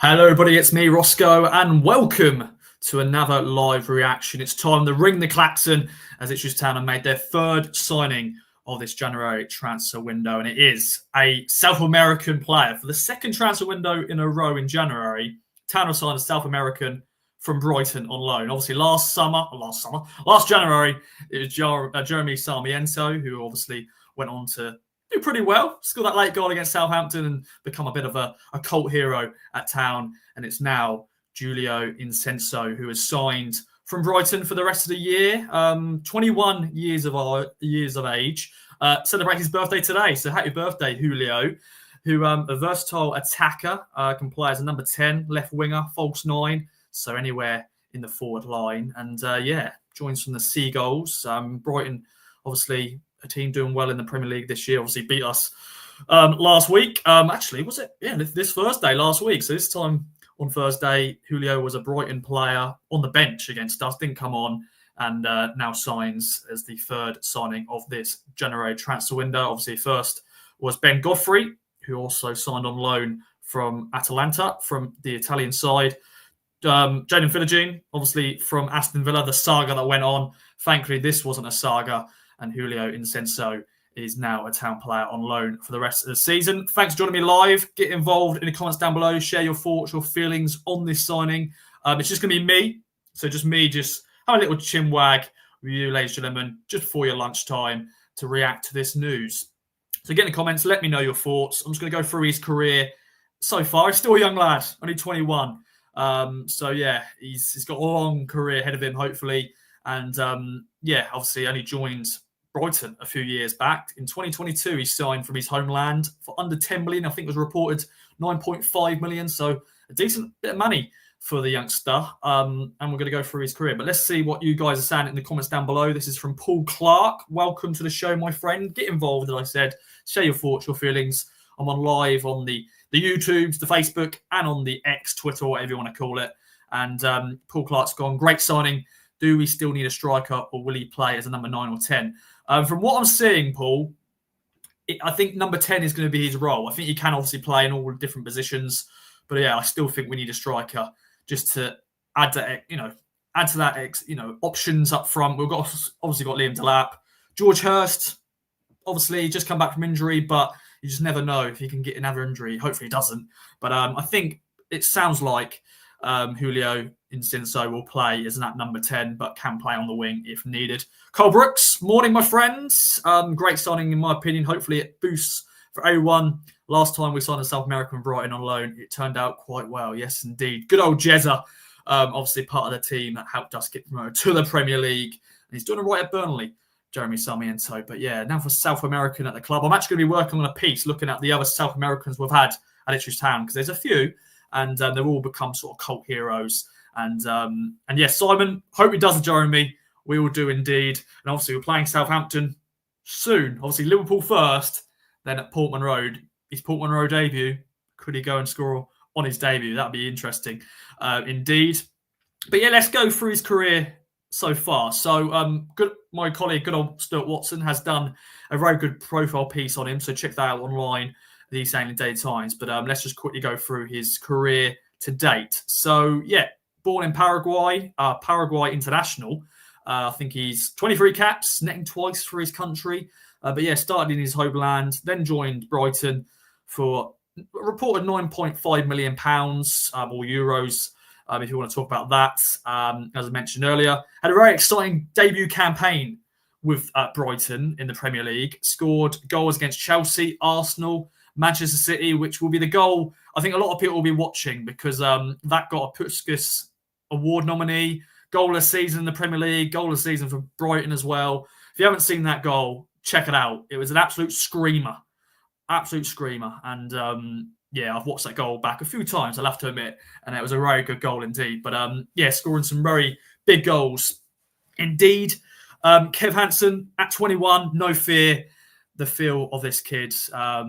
Hello, everybody. It's me, Roscoe, and welcome to another live reaction. It's time to ring the klaxon as Ipswich Town have made their third signing of this January transfer window, and it is a South American player. For the second transfer window in a row in January, Town have signed a South American from Brighton on loan. Obviously, last January, it was Jeremy Sarmiento, who obviously went on to do pretty well, scored that late goal against Southampton and become a bit of a cult hero at Town. And it's now Julio Enciso, who has signed from Brighton for the rest of the year. 21 years of age. Celebrating his birthday today. So happy birthday, Julio, who a versatile attacker, can play as a number 10, left winger, false 9, so anywhere in the forward line. And joins from the Seagulls. Brighton, obviously, a team doing well in the Premier League this year, obviously beat us last week. Actually, was it? Yeah, this Thursday last week. So this time on Thursday, Julio was a Brighton player on the bench against us, didn't come on, and now signs as the third signing of this January transfer window. Obviously, first was Ben Godfrey, who also signed on loan from Atalanta, from the Italian side. Jadon Philogene, obviously from Aston Villa, the saga that went on. Thankfully, this wasn't a saga. And Julio Enciso is now a Town player on loan for the rest of the season. Thanks for joining me live. Get involved in the comments down below. Share your thoughts, your feelings on this signing. It's just going to be me. So just have a little chin wag with you, ladies and gentlemen, just before your lunchtime to react to this news. So get in the comments. Let me know your thoughts. I'm just going to go through his career so far. He's still a young lad, only 21. He's got a long career ahead of him, hopefully. And obviously only joined Brighton a few years back. In 2022, he signed from his homeland for under 10 million. I think it was reported 9.5 million. So a decent bit of money for the youngster. And we're going to go through his career. But let's see what you guys are saying in the comments down below. This is from Paul Clark. Welcome to the show, my friend. Get involved, as I said. Share your thoughts, your feelings. I'm on live on the YouTubes, the Facebook, and on the X, Twitter, whatever you want to call it. And Paul Clark's gone. Great signing. Do we still need a striker, or will he play as a number 9 or 10? From what I'm seeing, Paul, I think number 10 is going to be his role. I think he can obviously play in all different positions, but I still think we need a striker just to add to that, options up front. We've obviously got Liam Delap, George Hurst. Obviously, just come back from injury, but you just never know if he can get another injury. Hopefully, he doesn't. But I think it sounds like Julio Enciso will play as that number 10, but can play on the wing if needed. Cole Brooks, morning, my friends. Great signing, in my opinion. Hopefully, it boosts for everyone. Last time we signed a South American Brighton on loan, it turned out quite well. Yes, indeed. Good old Jezza, obviously part of the team that helped us get promoted to the Premier League. And he's doing it right at Burnley, Jeremy Sarmiento. But now for South American at the club. I'm actually going to be working on a piece looking at the other South Americans we've had at Ipswich Town, because there's a few, and they've all become sort of cult heroes. And Simon, hope he does it, Jeremy. We will do indeed. And obviously, we're playing Southampton soon. Obviously, Liverpool first, then at Portman Road. His Portman Road debut. Could he go and score on his debut? That'd be interesting, indeed. But let's go through his career so far. So, my colleague, good old Stuart Watson, has done a very good profile piece on him. So check that out online, the Sailing Daily Times. But let's just quickly go through his career to date. So, born in Paraguay, Paraguay international. I think he's 23 caps, netting twice for his country. Started in his homeland, then joined Brighton for a reported £9.5 million or euros, if you want to talk about that. As I mentioned earlier, had a very exciting debut campaign with Brighton in the Premier League. Scored goals against Chelsea, Arsenal, Manchester City, which will be the goal I think a lot of people will be watching, because that got a Puskas Award nominee. Goal of the season in the Premier League, goal of the season for Brighton as well. If you haven't seen that goal, check it out. It was an absolute screamer. Absolute screamer. And I've watched that goal back a few times, I'll have to admit, and it was a very good goal indeed. But scoring some very big goals indeed. Kev Hansen at 21, no fear. The feel of this kid. I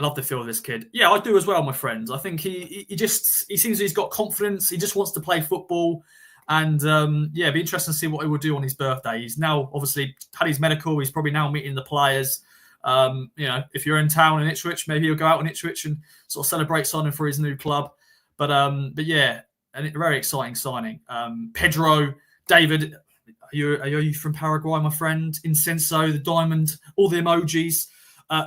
love the feel of this kid. Yeah, I do as well, my friends. I think he seems he's got confidence. He just wants to play football. And it'd be interesting to see what he will do on his birthday. He's now obviously had his medical. He's probably now meeting the players. If you're in town in Ipswich, maybe he'll go out in Ipswich and sort of celebrate signing for his new club. But yeah, a very exciting signing. Pedro, David, are you from Paraguay, my friend? Enciso, the diamond, all the emojis.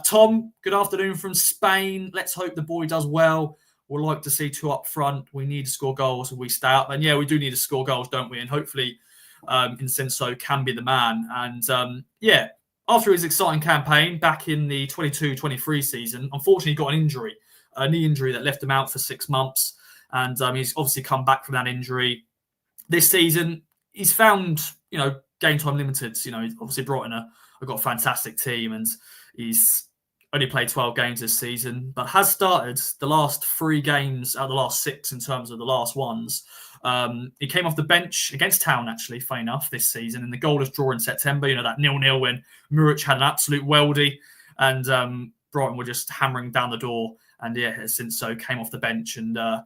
Tom, good afternoon from Spain. Let's hope the boy does well. We'd like to see 2 up front. We need to score goals and we stay up. And yeah, we do need to score goals, don't we? And hopefully Enciso can be the man. And yeah, after his exciting campaign back in the 22-23 season, unfortunately he got an injury, a knee injury that left him out for 6 months. And he's obviously come back from that injury. This season, he's found, game time limited. Obviously Brighton have got a fantastic team and he's only played 12 games this season, but has started the last 3 games out of the last 6 in terms of the last ones. He came off the bench against Town, actually, funny enough, this season, in the goalless draw in September, that 0-0 when Muric had an absolute weldy and Brighton were just hammering down the door. And yeah, since so came off the bench. And I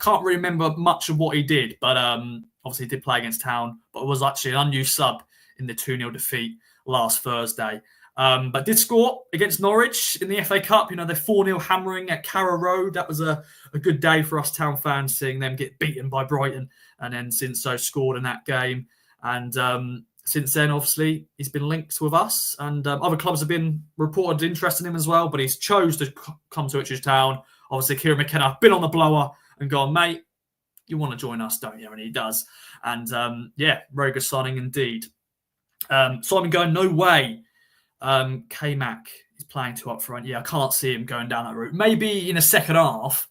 can't really remember much of what he did, but obviously he did play against Town, but it was actually an unused sub in the 2-0 defeat last Thursday. But did score against Norwich in the FA Cup. They're 4-0 hammering at Carrow Road. That was a good day for us Town fans, seeing them get beaten by Brighton. And then Cinso scored in that game. And since then, obviously, he's been linked with us. And other clubs have been reported interest in him as well. But he's chose to come to Ipswich Town. Obviously, Kieran McKenna been on the blower and gone, mate, you want to join us, don't you? And he does. And yeah, very good signing indeed. Simon going, no way. K-Mac is playing 2 up front. Yeah, I can't see him going down that route. Maybe in a second half,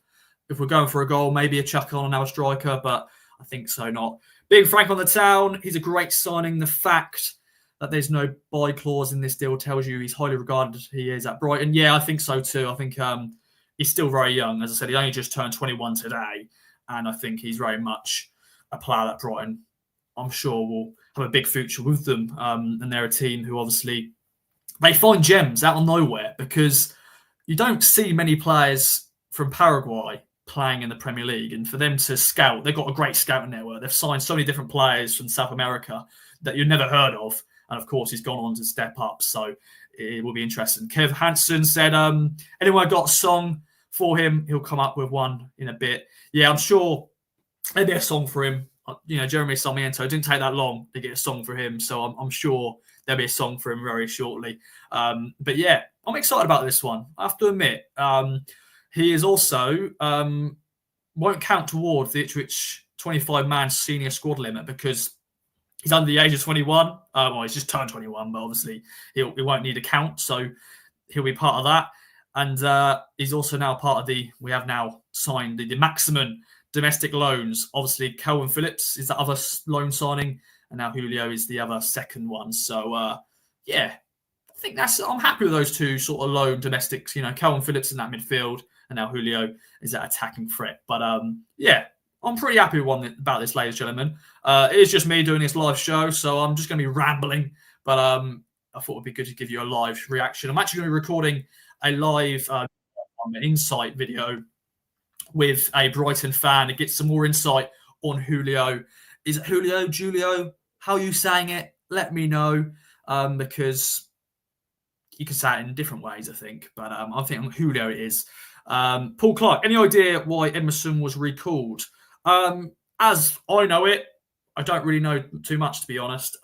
if we're going for a goal, maybe a chuck on our striker, but I think so not. Being Frank on the Town, he's a great signing. The fact that there's no buy clause in this deal tells you he's highly regarded he is at Brighton. Yeah, I think so too. I think he's still very young. As I said, he only just turned 21 today, and I think he's very much a player that Brighton, I'm sure, will have a big future with them. And they're a team who obviously they find gems out of nowhere because you don't see many players from Paraguay playing in the Premier League. And for them to scout, they've got a great scouting network. They've signed so many different players from South America that you've never heard of. And of course, he's gone on to step up. So it will be interesting. Kev Hansen said, anyone got a song for him? He'll come up with one in a bit. Yeah, I'm sure there'll be a song for him. Jeremy Sarmiento, it didn't take that long to get a song for him. So I'm sure there'll be a song for him very shortly. But yeah, I'm excited about this one. I have to admit, he is also won't count towards the Ipswich 25-man senior squad limit because he's under the age of 21. Well, he's just turned 21, but obviously he won't need a count. So he'll be part of that. And he's also now part of we have now signed the maximum domestic loans. Obviously, Calvin Phillips is the other loan signing. And now Julio is the other second one. So, yeah, I think I'm happy with those 2 sort of loan domestics. Calvin Phillips in that midfield and now Julio is that attacking threat. But, yeah, I'm pretty happy about this, ladies and gentlemen. It is just me doing this live show, so I'm just going to be rambling. But I thought it would be good to give you a live reaction. I'm actually going to be recording a live insight video with a Brighton fan to get some more insight on Julio. Is it Julio? How are you saying it? Let me know, because you can say it in different ways, I think. But I think Julio it is. Paul Clark, any idea why Emerson was recalled? As I know it, I don't really know too much, to be honest.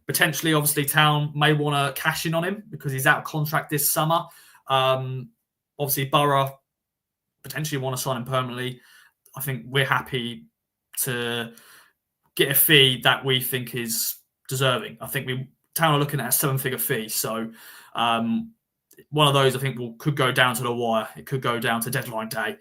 Potentially, obviously, Town may want to cash in on him because he's out of contract this summer. Obviously, Borough potentially want to sign him permanently. I think we're happy to get a fee that we think is deserving. I think Town are looking at a 7-figure fee. So one of those I think could go down to the wire. It could go down to deadline day.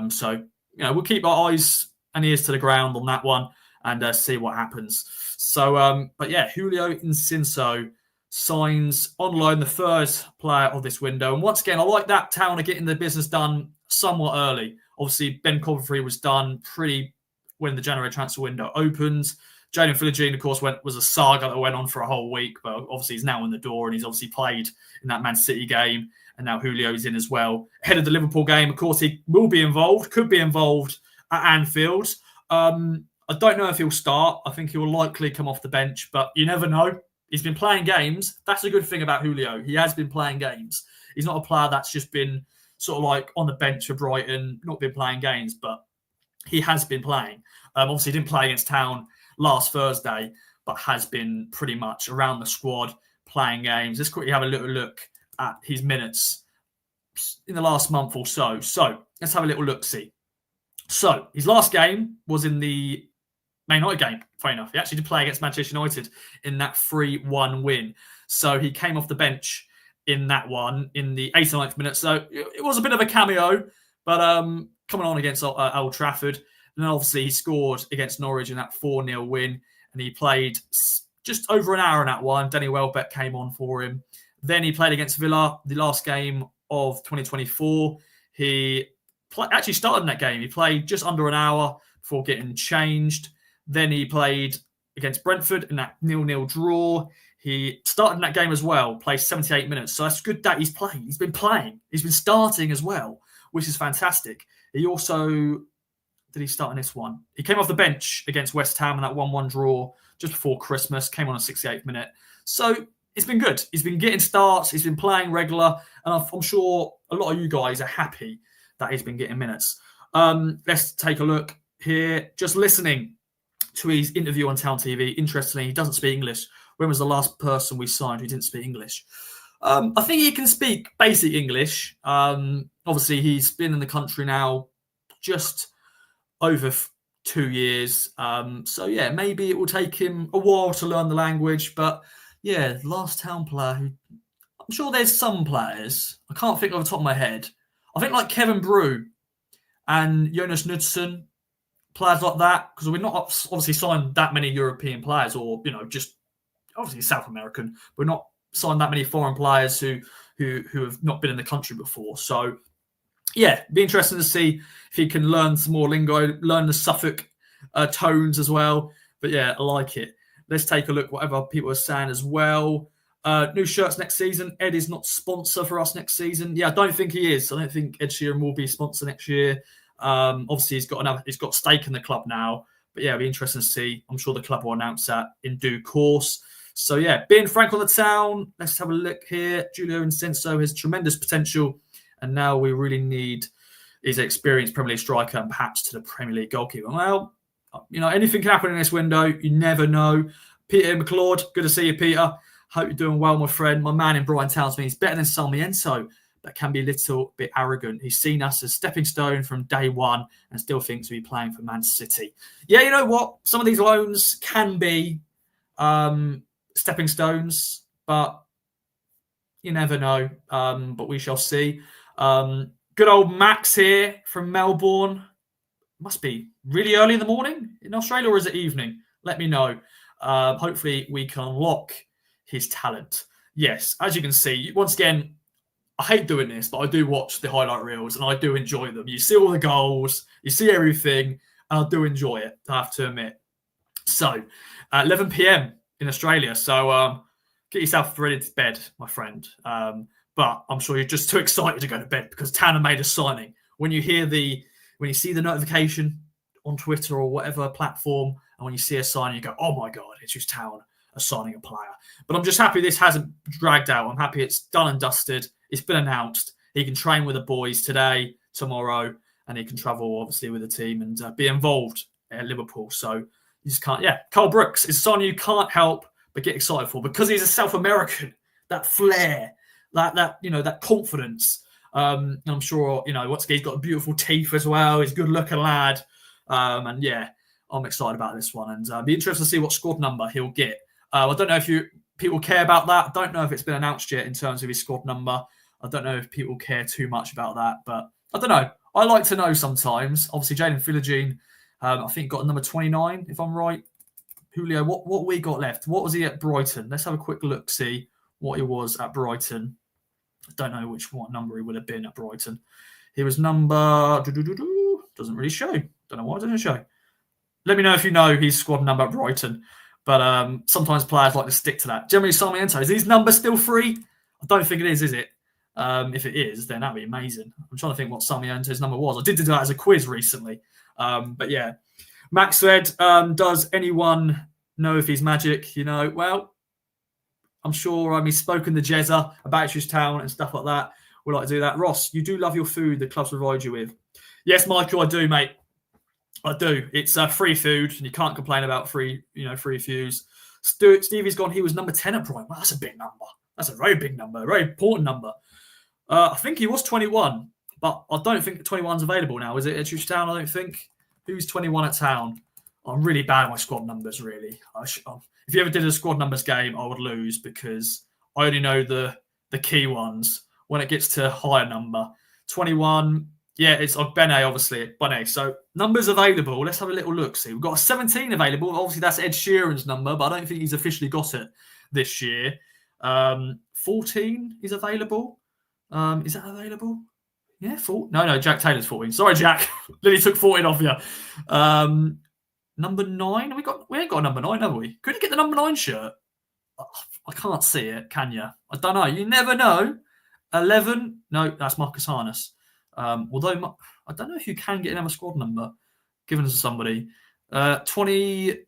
So we'll keep our eyes and ears to the ground on that one and see what happens. So, but yeah, Julio Enciso signs on loan, the first player of this window. And once again, I like that Town are getting the business done somewhat early. Obviously, Ben Coventry was done when the January transfer window opened. Jaden Philogene, of course, was a saga that went on for a whole week, but obviously he's now in the door and he's obviously played in that Man City game. And now Julio's in as well. Ahead of the Liverpool game, of course, he will be involved, could be involved at Anfield. I don't know if he'll start. I think he will likely come off the bench, but you never know. He's been playing games. That's a good thing about Julio. He has been playing games. He's not a player that's just been sort of like on the bench for Brighton, not been playing games, but he has been playing. Obviously, he didn't play against Town last Thursday, but has been pretty much around the squad playing games. Let's quickly have a little look at his minutes in the last month or so. So let's have a little look-see. So his last game was in the Man United game, fair enough. He actually did play against Manchester United in that 3-1 win. So he came off the bench in that one in the 89th minute. So it was a bit of a cameo, but coming on against Old Trafford. And then obviously he scored against Norwich in that 4-0 win. And he played just over an hour in that one. Danny Welbeck came on for him. Then he played against Villa, the last game of 2024. He actually started in that game. He played just under an hour before getting changed. Then he played against Brentford in that 0-0 draw. He started in that game as well, played 78 minutes. So that's good that he's playing. He's been playing. He's been starting as well, which is fantastic. He also, did he start in this one? He came off the bench against West Ham in that 1-1 draw just before Christmas, came on a 68th minute. So it's been good. He's been getting starts. He's been playing regular. And I'm sure a lot of you guys are happy that he's been getting minutes. Let's take a look here. Just listening to his interview on Town TV. Interestingly, he doesn't speak English. When was the last person we signed who didn't speak English? I think he can speak basic English. Obviously, he's been in the country now just over 2 years. So, yeah, maybe it will take him a while to learn the language. But, yeah, last Town player who... I'm sure there's some players. I can't think off the top of my head. I think like Kevin Brew and Jonas Knudsen, players like that, because we're not obviously signed that many European players or, just obviously South American. We're not signed that many foreign players who have not been in the country before. So, yeah, be interesting to see if he can learn some more lingo, learn the Suffolk tones as well. But, yeah, I like it. Let's take a look whatever people are saying as well. New shirts next season. Ed is not sponsor for us next season. Yeah, I don't think he is. I don't think Ed Sheeran will be sponsor next year. Obviously, he's got stake in the club now. But yeah, it'll be interesting to see. I'm sure the club will announce that in due course. So yeah, being Frank on the Town, let's have a look here. Julio Enciso has tremendous potential, and now we really need his experienced Premier League striker and perhaps to the Premier League goalkeeper. Well, anything can happen in this window. You never know. Peter McLeod, good to see you, Peter. Hope you're doing well, my friend. My man in Brighton tells me he's better than Sarmiento, but can be a little bit arrogant. He's seen us as stepping stone from day one and still thinks we'll be playing for Man City. Yeah, you know what? Some of these loans can be stepping stones, but you never know. But we shall see. Good old Max here from Melbourne. Must be really early in the morning in Australia, or is it evening? Let me know. Hopefully we can unlock his talent. Yes, as you can see, once again, I hate doing this, but I do watch the highlight reels and I do enjoy them. You see all the goals, you see everything, and I do enjoy it, I have to admit. So, 11 p.m. in Australia. So, get yourself ready to bed, my friend. But I'm sure you're just too excited to go to bed because Town have made a signing. When you see the notification on Twitter or whatever platform, and when you see a signing, you go, oh my God, it's just Town signing a player. But I'm just happy this hasn't dragged out. I'm happy it's done and dusted. It's been announced. He can train with the boys today, tomorrow, and he can travel, obviously, with the team and be involved at Liverpool. So you just can't... Yeah, Carl Brooks is someone you can't help but get excited for because he's a South American. That flair, that confidence. And I'm sure, once again, he's got beautiful teeth as well. He's a good-looking lad. And, yeah, I'm excited about this one. And be interested to see what squad number he'll get. I don't know if people care about that. I don't know if it's been announced yet in terms of his squad number. I don't know if people care too much about that, but I don't know. I like to know sometimes. Obviously, Jaden Philogene, I think got number 29, if I'm right. Julio, what we got left? What was he at Brighton? Let's have a quick look, see what he was at Brighton. I don't know what number he would have been at Brighton. He was number... Doesn't really show. Don't know why it doesn't show. Let me know if you know his squad number at Brighton. But sometimes players like to stick to that. Generally, Sarmiento, is his number still 3? I don't think it is it? If it is, then that'd be amazing. I'm trying to think what Sarmiento's number was. I did do that as a quiz recently. But yeah. Max said, does anyone know if he's magic? Well, I'm sure he's spoken to Jezza about Ipswich Town and stuff like that. We like to do that. Ross, you do love your food the clubs provide you with. Yes, Michael, I do, mate. I do. It's free food, and you can't complain about free views. Stevie's gone. He was number 10 at Brighton. Well, that's a big number. That's a very big number, a very important number. I think he was 21, but I don't think 21's available now. Is it Ipswich Town? I don't think. Who's 21 at Town? I'm really bad at my squad numbers, really. If you ever did a squad numbers game, I would lose because I only know the key ones. When it gets to a higher number, 21, yeah, it's Bene, obviously. Bene. So numbers available. Let's have a little look. See, we've got a 17 available. Obviously, that's Ed Sheeran's number, but I don't think he's officially got it this year. 14 is available. Is that available? Yeah, 4. No, Jack Taylor's 14. Sorry, Jack. Lily took 14 off you. Number 9. We ain't got a number 9, have we? Could you get the number 9 shirt? I can't see it, can you? I don't know. You never know. 11. No, that's Marcus Harness. Although I don't know if you can get another squad number given to somebody. 20.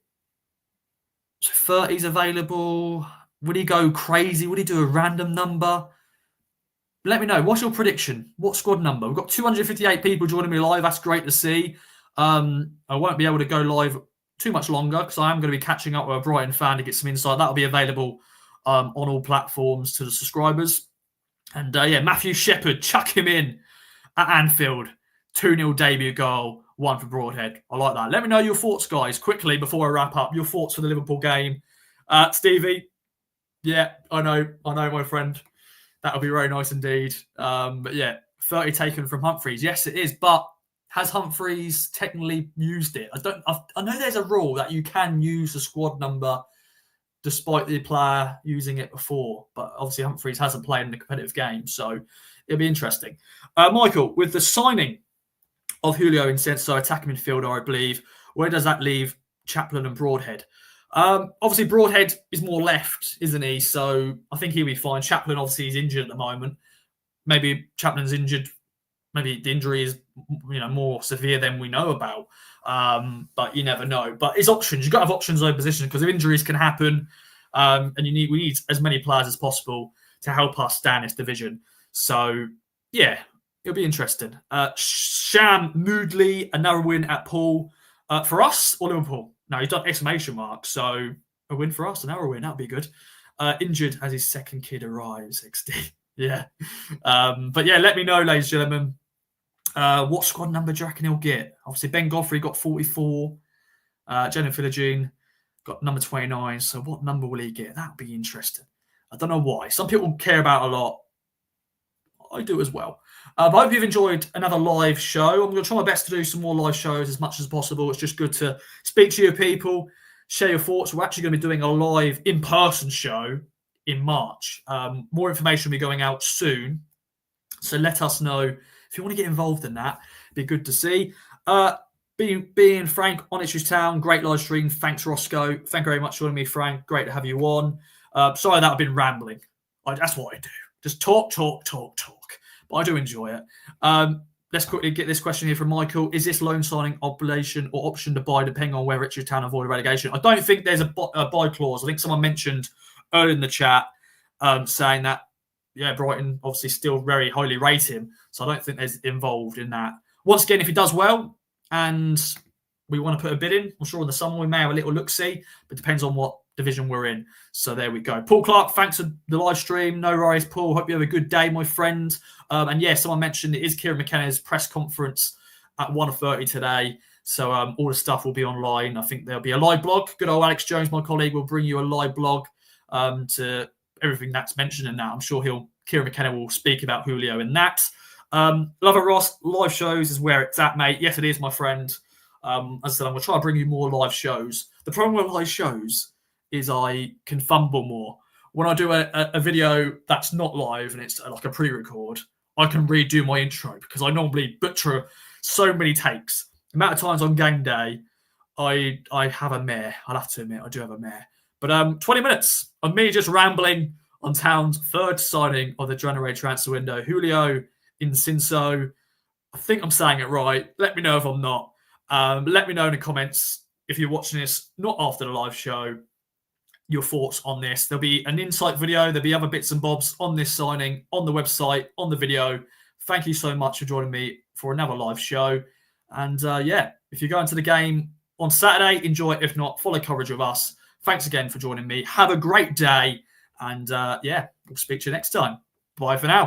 30's available. Would he go crazy? Would he do a random number? Let me know. What's your prediction? What squad number? We've got 258 people joining me live. That's great to see. I won't be able to go live too much longer because I am going to be catching up with a Brighton fan to get some insight. That'll be available on all platforms to the subscribers. And Matthew Shepherd, chuck him in at Anfield. 2-0 debut goal, 1 for Broadhead. I like that. Let me know your thoughts, guys, quickly before I wrap up. Your thoughts for the Liverpool game. Stevie, yeah, I know, my friend. That'll be very nice indeed. But yeah, 30 taken from Humphreys. Yes, it is. But has Humphreys technically used it? I know there's a rule that you can use the squad number despite the player using it before. But obviously Humphreys hasn't played in the competitive game. So it'll be interesting. Michael, with the signing of Julio Enciso, attacking midfielder, I believe, where does that leave Chaplin and Broadhead? Obviously, Broadhead is more left, isn't he? So I think he'll be fine. Chaplin, obviously, is injured at the moment. Maybe Chaplin's injured. Maybe the injury is, more severe than we know about. But you never know. But his options, you've got to have options on position because if injuries can happen, and we need as many players as possible to help us stay in this division. So yeah, it'll be interesting. Sham Moodley, another win at Poole for us or Liverpool. No, he's done exclamation mark. So a win for us, another win. That'd be good. Injured as his second kid arrives. XD. Yeah. But yeah, let me know, ladies and gentlemen. What squad number do you reckon he'll get? Obviously, Ben Godfrey got 44. Jenna Philogene got number 29. So what number will he get? That'll be interesting. I don't know why. Some people care about a lot. I do as well. I hope you've enjoyed another live show. I'm going to try my best to do some more live shows as much as possible. It's just good to speak to you people, share your thoughts. We're actually going to be doing a live in-person show in March. More information will be going out soon. So let us know if you want to get involved in that. It'd be good to see. Being Frank on Ipswich Town, great live stream. Thanks, Roscoe. Thank you very much for joining me, Frank. Great to have you on. Sorry that I've been rambling. That's what I do. Just talk. But I do enjoy it. Let's quickly get this question here from Michael. Is this loan signing obligation or option to buy depending on where Ipswich Town avoid relegation? I don't think there's a buy clause. I think someone mentioned earlier in the chat saying that, Brighton obviously still very highly rate him. So I don't think there's involved in that. Once again, if he does well and we want to put a bid in, I'm sure in the summer we may have a little look-see, but it depends on what division we're in. So there we go. Paul Clark, thanks for the live stream. No worries, Paul. Hope you have a good day, my friend. And yeah, someone mentioned it is Kieran McKenna's press conference at 1:30 today. So all the stuff will be online. I think there'll be a live blog. Good old Alex Jones, my colleague, will bring you a live blog to everything that's mentioned in that. I'm sure Kieran McKenna will speak about Julio in that. Love it, Ross. Live shows is where it's at, mate. Yes, it is, my friend. As I said, I'm going to try to bring you more live shows. The problem with live shows is I can fumble more. When I do a video that's not live and it's like a pre-record, I can redo my intro because I normally butcher so many takes. The amount of times on game day, I have a mare. I'll have to admit, I do have a mare. But 20 minutes of me just rambling on Town's third signing of the January transfer window. Julio Enciso. I think I'm saying it right. Let me know if I'm not. Let me know in the comments if you're watching this, not after the live show, your thoughts on this. There'll be an insight video. There'll be other bits and bobs on this signing, on the website, on the video. Thank you so much for joining me for another live show. And yeah, if you're going to the game on Saturday, enjoy it. If not, follow coverage with us. Thanks again for joining me. Have a great day. And yeah, we'll speak to you next time. Bye for now.